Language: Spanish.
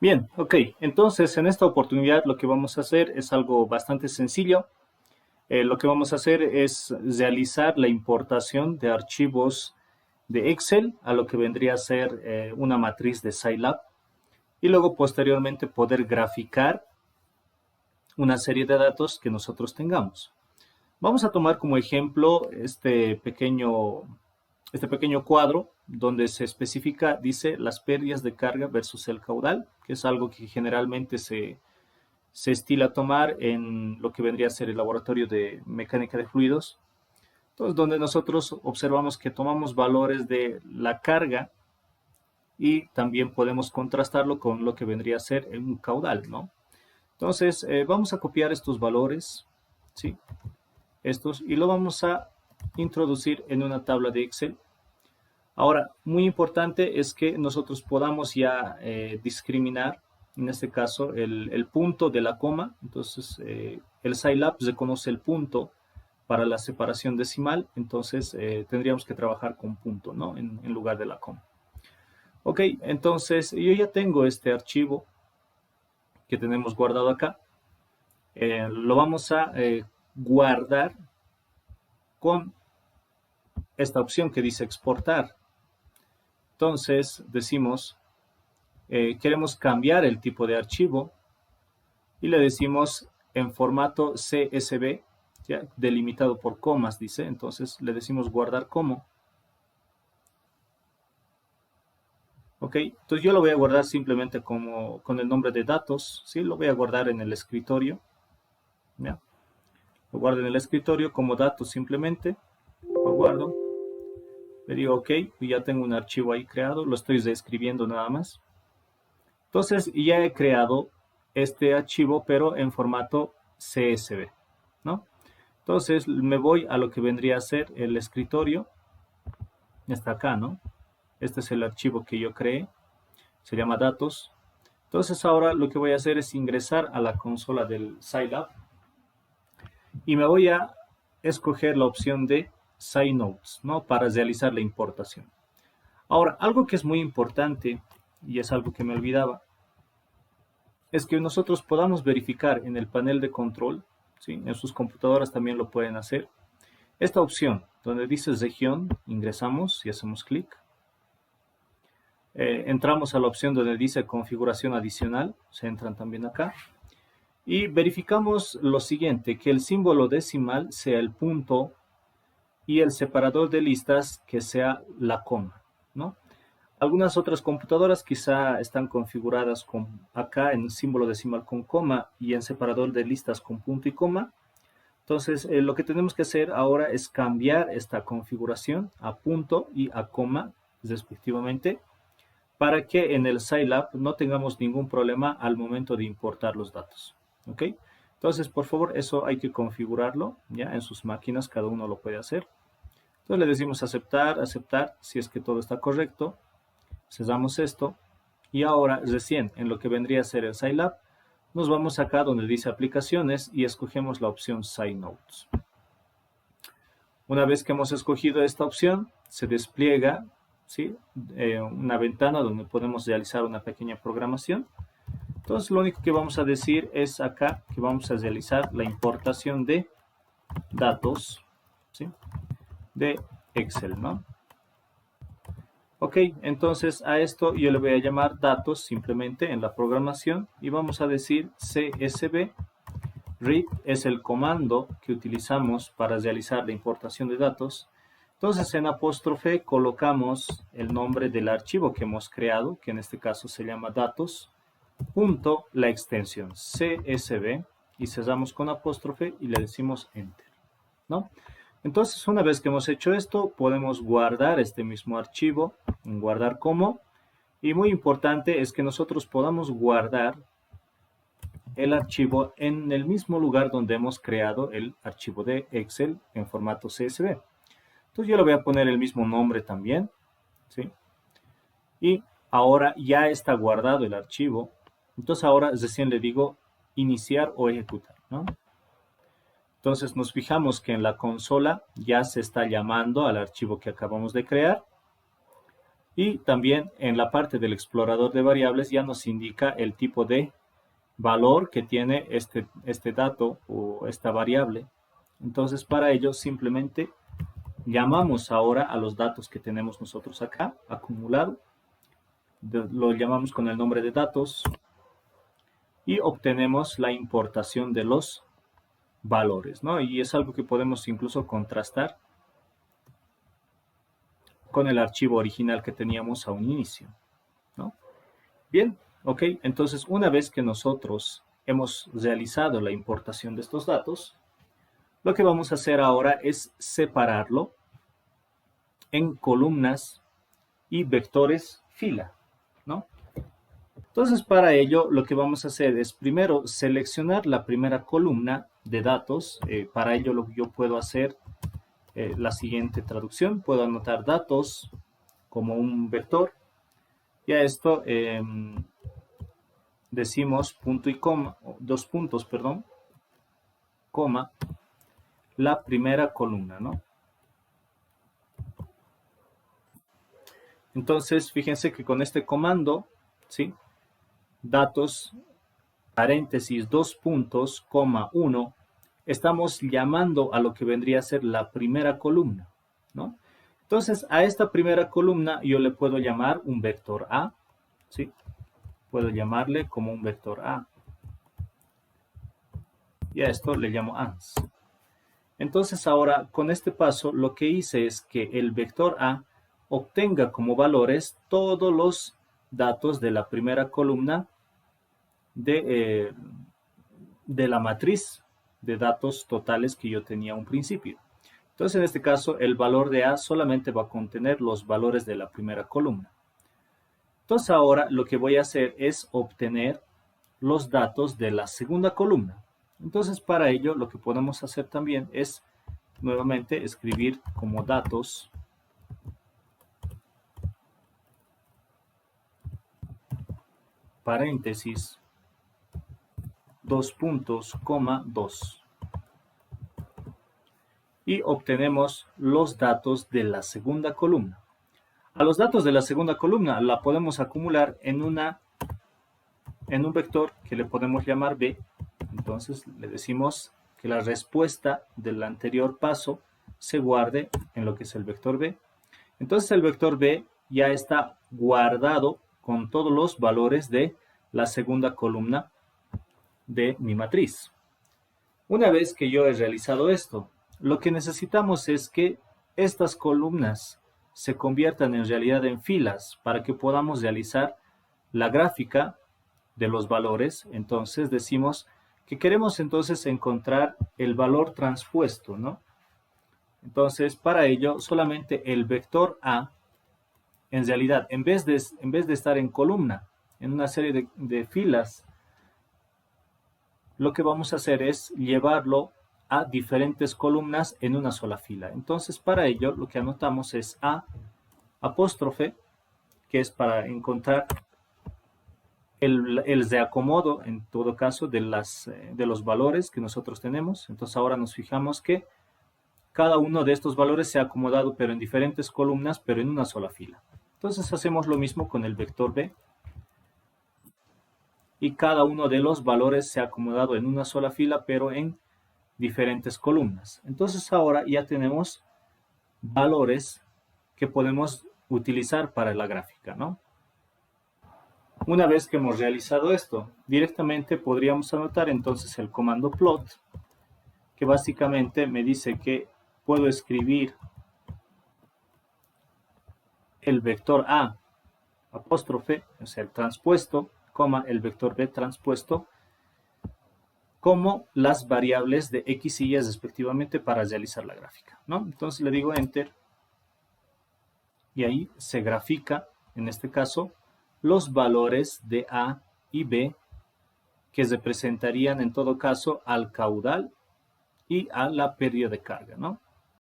Bien, ok. Entonces, en esta oportunidad lo que vamos a hacer es algo bastante sencillo. Lo que vamos a hacer es realizar la importación de archivos de Excel a lo que vendría a ser una matriz de Scilab y luego posteriormente poder graficar una serie de datos que nosotros tengamos. Vamos a tomar como ejemplo este pequeño cuadro donde se especifica, dice, las pérdidas de carga versus el caudal, que es algo que generalmente se estila tomar en lo que vendría a ser el laboratorio de mecánica de fluidos. Entonces, donde nosotros observamos que tomamos valores de la carga y también podemos contrastarlo con lo que vendría a ser un caudal, ¿no? Entonces, vamos a copiar estos valores, ¿sí? Y lo vamos a introducir en una tabla de Excel. Ahora, muy importante es que nosotros podamos ya discriminar, en este caso, el punto de la coma. Entonces, el Scilab reconoce el punto para la separación decimal, entonces tendríamos que trabajar con punto, ¿no? En lugar de la coma. Ok, entonces yo ya tengo este archivo que tenemos guardado acá. Lo vamos a guardar con esta opción que dice exportar. Entonces decimos, queremos cambiar el tipo de archivo y le decimos en formato CSV, ya, delimitado por comas, dice. Entonces le decimos guardar como. Ok, entonces yo lo voy a guardar simplemente como con el nombre de datos, ¿sí? Lo voy a guardar en el escritorio, ¿ya? Lo guardo en el escritorio como datos simplemente, lo guardo, le digo ok, y ya tengo un archivo ahí creado, lo estoy reescribiendo nada más. Entonces ya he creado este archivo, pero en formato CSV, ¿no? Entonces me voy a lo que vendría a ser el escritorio, está acá, ¿no? Este es el archivo que yo creé, se llama datos. Entonces ahora lo que voy a hacer es ingresar a la consola del Scilab y me voy a escoger la opción de SciNotes, ¿no? Para realizar la importación. Ahora, algo que es muy importante, y es algo que me olvidaba, es que nosotros podamos verificar en el panel de control, ¿sí? En sus computadoras también lo pueden hacer, esta opción donde dice región, ingresamos y hacemos clic. Entramos a la opción donde dice configuración adicional, se entran también acá. Y verificamos lo siguiente, que el símbolo decimal sea el punto y el separador de listas que sea la coma, ¿no? Algunas otras computadoras quizá están configuradas con acá en símbolo decimal con coma y en separador de listas con punto y coma. Entonces, lo que tenemos que hacer ahora es cambiar esta configuración a punto y a coma respectivamente para que en el Scilab no tengamos ningún problema al momento de importar los datos. ¿Ok? Entonces, por favor, eso hay que configurarlo ya en sus máquinas, cada uno lo puede hacer. Entonces le decimos aceptar, aceptar, si es que todo está correcto. Cerramos esto y ahora recién en lo que vendría a ser el Scilab, nos vamos acá donde dice aplicaciones y escogemos la opción SciNotes. Una vez que hemos escogido esta opción, se despliega, ¿sí? Una ventana donde podemos realizar una pequeña programación. Entonces lo único que vamos a decir es acá que vamos a realizar la importación de datos, ¿sí? De Excel, ¿no? Ok, entonces a esto yo le voy a llamar datos simplemente en la programación y vamos a decir CSV. Read es el comando que utilizamos para realizar la importación de datos. Entonces en apóstrofe colocamos el nombre del archivo que hemos creado, que en este caso se llama datos, punto la extensión CSV y cerramos con apóstrofe y le decimos enter, ¿no? Entonces, una vez que hemos hecho esto, podemos guardar este mismo archivo, guardar como, y muy importante es que nosotros podamos guardar el archivo en el mismo lugar donde hemos creado el archivo de Excel en formato CSV. Entonces yo le voy a poner el mismo nombre también, ¿sí? Y ahora ya está guardado el archivo. Entonces ahora recién le digo iniciar o ejecutar, ¿no? Entonces nos fijamos que en la consola ya se está llamando al archivo que acabamos de crear. Y también en la parte del explorador de variables ya nos indica el tipo de valor que tiene este dato o esta variable. Entonces para ello simplemente llamamos ahora a los datos que tenemos nosotros acá, acumulado. Lo llamamos con el nombre de datos y obtenemos la importación de los valores, ¿no? Y es algo que podemos incluso contrastar con el archivo original que teníamos a un inicio, ¿no? Bien, ok, entonces una vez que nosotros hemos realizado la importación de estos datos, lo que vamos a hacer ahora es separarlo en columnas y vectores fila, ¿no? Entonces, para ello, lo que vamos a hacer es primero seleccionar la primera columna de datos. Para ello, lo que yo puedo hacer la siguiente traducción. Puedo anotar datos como un vector. Y a esto decimos punto y coma, dos puntos, perdón, coma, la primera columna, ¿no? Entonces, fíjense que con este comando, ¿sí? Datos, paréntesis, dos puntos, coma, 1, estamos llamando a lo que vendría a ser la primera columna, ¿no? Entonces, a esta primera columna yo le puedo llamar un vector A, ¿sí? Puedo llamarle como un vector A. Y a esto le llamo ANS. Entonces, ahora, con este paso, lo que hice es que el vector A obtenga como valores todos los datos de la primera columna de la matriz de datos totales que yo tenía a un principio. Entonces, en este caso, el valor de A solamente va a contener los valores de la primera columna. Entonces, ahora lo que voy a hacer es obtener los datos de la segunda columna. Entonces, para ello, lo que podemos hacer también es nuevamente escribir como datos paréntesis, dos puntos, coma, 2. Y obtenemos los datos de la segunda columna. A los datos de la segunda columna la podemos acumular en un vector que le podemos llamar B. Entonces le decimos que la respuesta del anterior paso se guarde en lo que es el vector B. Entonces el vector B ya está guardado con todos los valores de la segunda columna de mi matriz. Una vez que yo he realizado esto, lo que necesitamos es que estas columnas se conviertan en realidad en filas para que podamos realizar la gráfica de los valores. Entonces decimos que queremos entonces encontrar el valor transpuesto, ¿no? Entonces, para ello, solamente el vector A, en realidad, en vez de estar en columna, en una serie de filas, lo que vamos a hacer es llevarlo a diferentes columnas en una sola fila. Entonces, para ello, lo que anotamos es A apóstrofe, que es para encontrar el reacomodo, en todo caso, de los valores que nosotros tenemos. Entonces, ahora nos fijamos que cada uno de estos valores se ha acomodado, pero en diferentes columnas, pero en una sola fila. Entonces, hacemos lo mismo con el vector B. Y cada uno de los valores se ha acomodado en una sola fila, pero en diferentes columnas. Entonces ahora ya tenemos valores que podemos utilizar para la gráfica, ¿no? Una vez que hemos realizado esto, directamente podríamos anotar entonces el comando plot, que básicamente me dice que puedo escribir el vector A apóstrofe, o sea, el transpuesto, coma, el vector B transpuesto, como las variables de X y Y respectivamente para realizar la gráfica, ¿no? Entonces le digo Enter y ahí se grafica, en este caso, los valores de A y B que representarían en todo caso al caudal y a la pérdida de carga, ¿no?